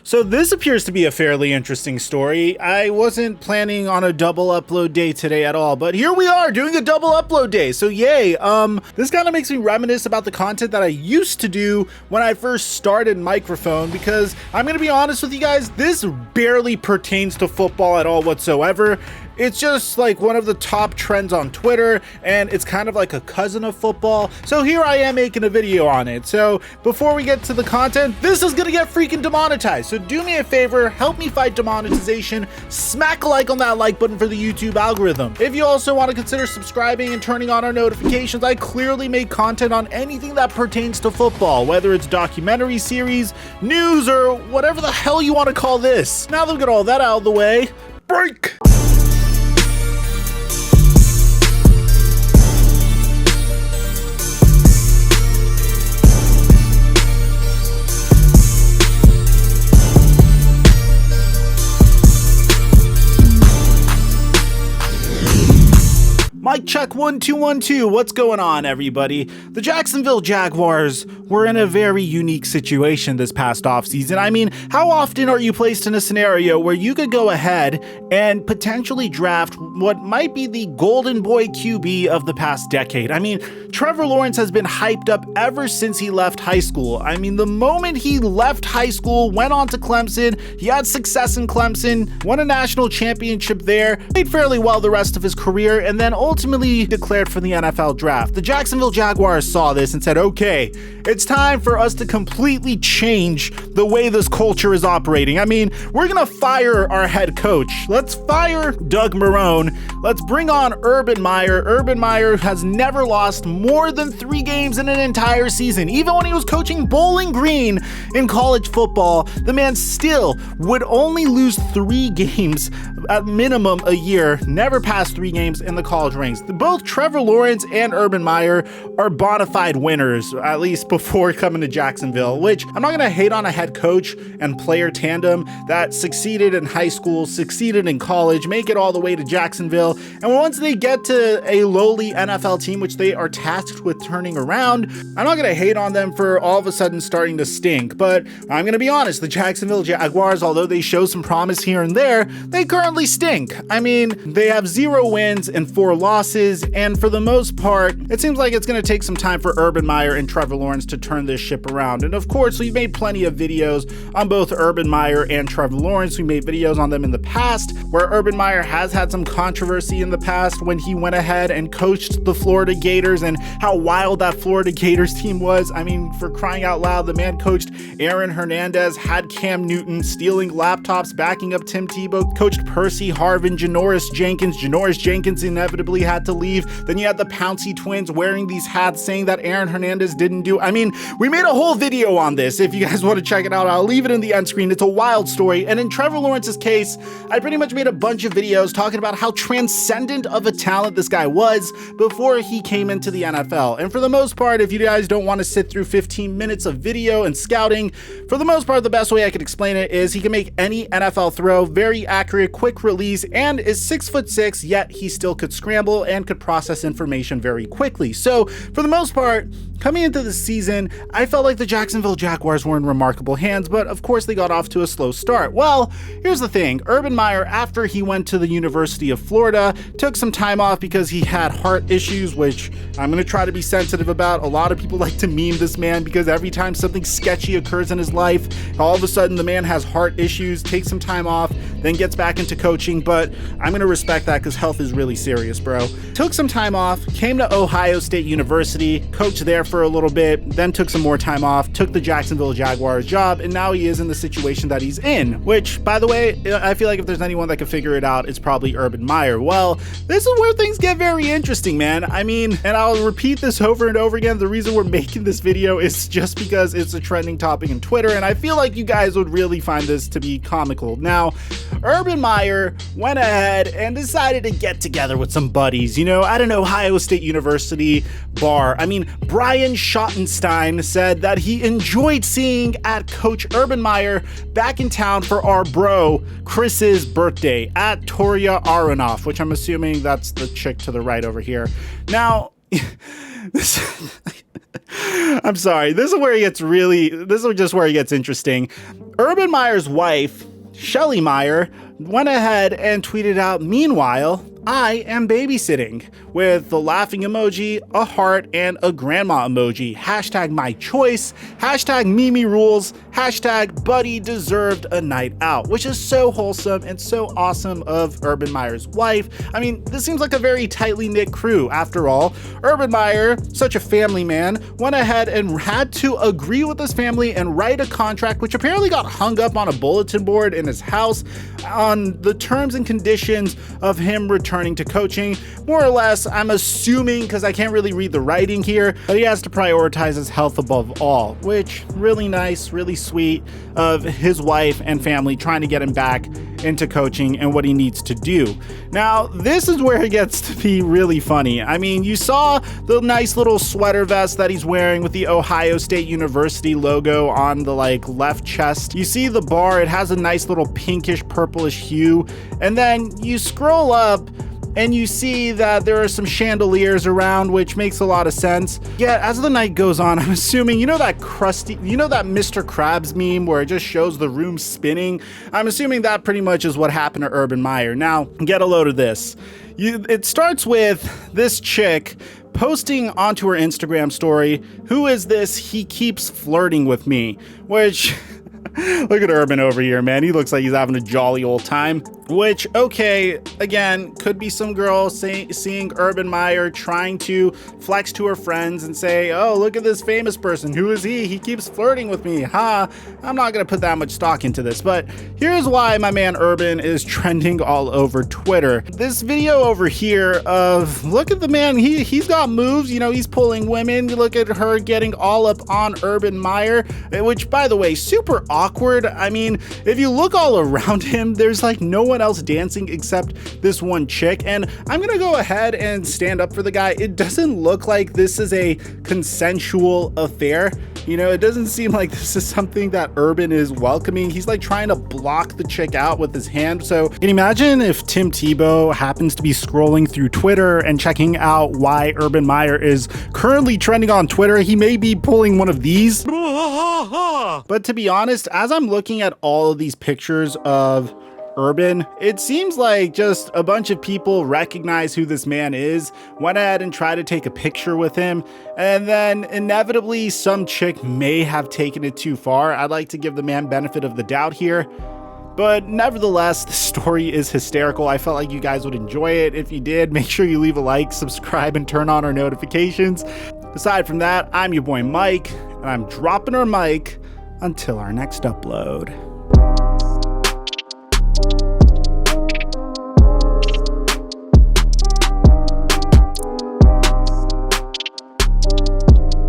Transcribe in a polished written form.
So this appears to be a fairly interesting story. I wasn't planning on a double upload day today at all, but here we are doing a double upload day. So yay. This kind of makes me reminisce about the content that I used to do when I first started Mikerophone, because I'm going to be honest with you guys, this barely pertains to football at all whatsoever. It's just like one of the top trends on Twitter, and it's kind of like a cousin of football. So here I am making a video on it. So before we get to the content, this is gonna get freaking demonetized. So do me a favor, help me fight demonetization, smack a like on that like button for the YouTube algorithm. If you also want to consider subscribing and turning on our notifications, I clearly make content on anything that pertains to football, whether it's documentary series, news, or whatever the hell you want to call this. Now that we got all that out of the way, break! Mic check 1 2 1 2. What's going on, everybody? The Jacksonville Jaguars were in a very unique situation this past offseason. I mean, how often are you placed in a scenario where you could go ahead and potentially draft what might be the golden boy QB of the past decade? I mean, Trevor Lawrence has been hyped up ever since he left high school. I mean, the moment he left high school, went on to Clemson, he had success in Clemson, won a national championship there, played fairly well the rest of his career, and then ultimately declared for the NFL draft. The Jacksonville Jaguars saw this and said, okay, it's time for us to completely change the way this culture is operating. I mean, we're gonna fire our head coach. Let's fire Doug Marrone. Let's bring on Urban Meyer. Urban Meyer has never lost more than 3 games in an entire season. Even when he was coaching Bowling Green in college football, the man still would only lose 3 games at minimum a year, never pass 3 games in the college ranks. Both Trevor Lawrence and Urban Meyer are bona fide winners, at least before coming to Jacksonville, which I'm not going to hate on a head coach and player tandem that succeeded in high school, succeeded in college, make it all the way to Jacksonville, and once they get to a lowly NFL team, which they are tasked with turning around, I'm not going to hate on them for all of a sudden starting to stink, but I'm going to be honest, the Jacksonville Jaguars, although they show some promise here and there, they currently stink. I mean, they have 0 wins and 4 losses, and for the most part, it seems like it's going to take some time for Urban Meyer and Trevor Lawrence to turn this ship around. And of course, we've made plenty of videos on both Urban Meyer and Trevor Lawrence. We made videos on them in the past, where Urban Meyer has had some controversy in the past when he went ahead and coached the Florida Gators and how wild that Florida Gators team was. I mean, for crying out loud, the man coached Aaron Hernandez, had Cam Newton stealing laptops, backing up Tim Tebow, coached Percy Harvin, Janoris Jenkins. Janoris Jenkins inevitably had to leave. Then you had the Pouncey twins wearing these hats saying that Aaron Hernandez didn't do. I mean, we made a whole video on this. If you guys want to check it out, I'll leave it in the end screen. It's a wild story. And in Trevor Lawrence's case, I pretty much made a bunch of videos talking about how transcendent of a talent this guy was before he came into the NFL. And for the most part, if you guys don't want to sit through 15 minutes of video and scouting, for the most part, the best way I could explain it is he can make any NFL throw, very accurate, quick release, and is 6'6", yet he still could scramble and could process information very quickly. So for the most part, coming into the season, I felt like the Jacksonville Jaguars were in remarkable hands, but of course they got off to a slow start. Well, here's the thing. Urban Meyer, after he went to the University of Florida, took some time off because he had heart issues, which I'm going to try to be sensitive about. A lot of people like to meme this man because every time something sketchy occurs in his life, all of a sudden the man has heart issues, takes some time off, then gets back into coaching, but I'm going to respect that because health is really serious, bro. Took some time off, came to Ohio State University, coached there for a little bit, then took some more time off, took the Jacksonville Jaguars job, and now he is in the situation that he's in, which, by the way, I feel like if there's anyone that can figure it out, it's probably Urban Meyer. Well, this is where things get very interesting, man. I mean, and I'll repeat this over and over again, the reason we're making this video is just because it's a trending topic on Twitter, and I feel like you guys would really find this to be comical. Now, Urban Meyer went ahead and decided to get together with some buddies, you know, at an Ohio State University bar. I mean, Brian Schottenstein said that he enjoyed seeing at Coach Urban Meyer back in town for our bro Chris's birthday at Toria Aronoff, which I'm assuming that's the chick to the right over here. Now, I'm sorry. This is just where it ggets interesting. Urban Meyer's wife, Shelly Meyer, went ahead and tweeted out, "Meanwhile, I am babysitting," with the laughing emoji, a heart, and a grandma emoji. Hashtag my choice, hashtag Mimi rules, hashtag Buddy deserved a night out, which is so wholesome and so awesome of Urban Meyer's wife. I mean, this seems like a very tightly knit crew. After all, Urban Meyer, such a family man, went ahead and had to agree with his family and write a contract, which apparently got hung up on a bulletin board in his house, on the terms and conditions of him returning to coaching. More or less, I'm assuming, because I can't really read the writing here, that he has to prioritize his health above all, which really nice, really sweet of his wife and family trying to get him back into coaching and what he needs to do. Now, this is where it gets to be really funny. I mean, you saw the nice little sweater vest that he's wearing with the Ohio State University logo on the left chest. You see the bar, it has a nice little pinkish purplish hue. And then you scroll up and you see that there are some chandeliers around, which makes a lot of sense. Yet, as the night goes on, I'm assuming, you know that Mr. Krabs meme where it just shows the room spinning? I'm assuming that pretty much is what happened to Urban Meyer. Now, get a load of this. It starts with this chick posting onto her Instagram story, "Who is this? He keeps flirting with me," which... Look at Urban over here, man. He looks like he's having a jolly old time. Which, okay, again, could be some girl seeing Urban Meyer trying to flex to her friends and say, "Oh, look at this famous person. Who is he? He keeps flirting with me." Ha! I'm not going to put that much stock into this, but here's why my man Urban is trending all over Twitter. This video over here of, look at the man. He's got moves. You know, he's pulling women. Look at her getting all up on Urban Meyer, which, by the way, super awkward. I mean, if you look all around him, there's no one else dancing except this one chick, and I'm gonna go ahead and stand up for the guy. It doesn't look like this is a consensual affair. You know, it doesn't seem like this is something that Urban is welcoming. He's trying to block the chick out with his hand. So can you imagine if Tim Tebow happens to be scrolling through Twitter and checking out why Urban Meyer is currently trending on Twitter? He may be pulling one of these. But to be honest, as I'm looking at all of these pictures of Urban, it seems like just a bunch of people recognize who this man is, went ahead and tried to take a picture with him, and then inevitably some chick may have taken it too far. I'd like to give the man benefit of the doubt here. But nevertheless, the story is hysterical. I felt like you guys would enjoy it. If you did, make sure you leave a like, subscribe, and turn on our notifications. Aside from that, I'm your boy Mike, and I'm dropping our mic until our next upload.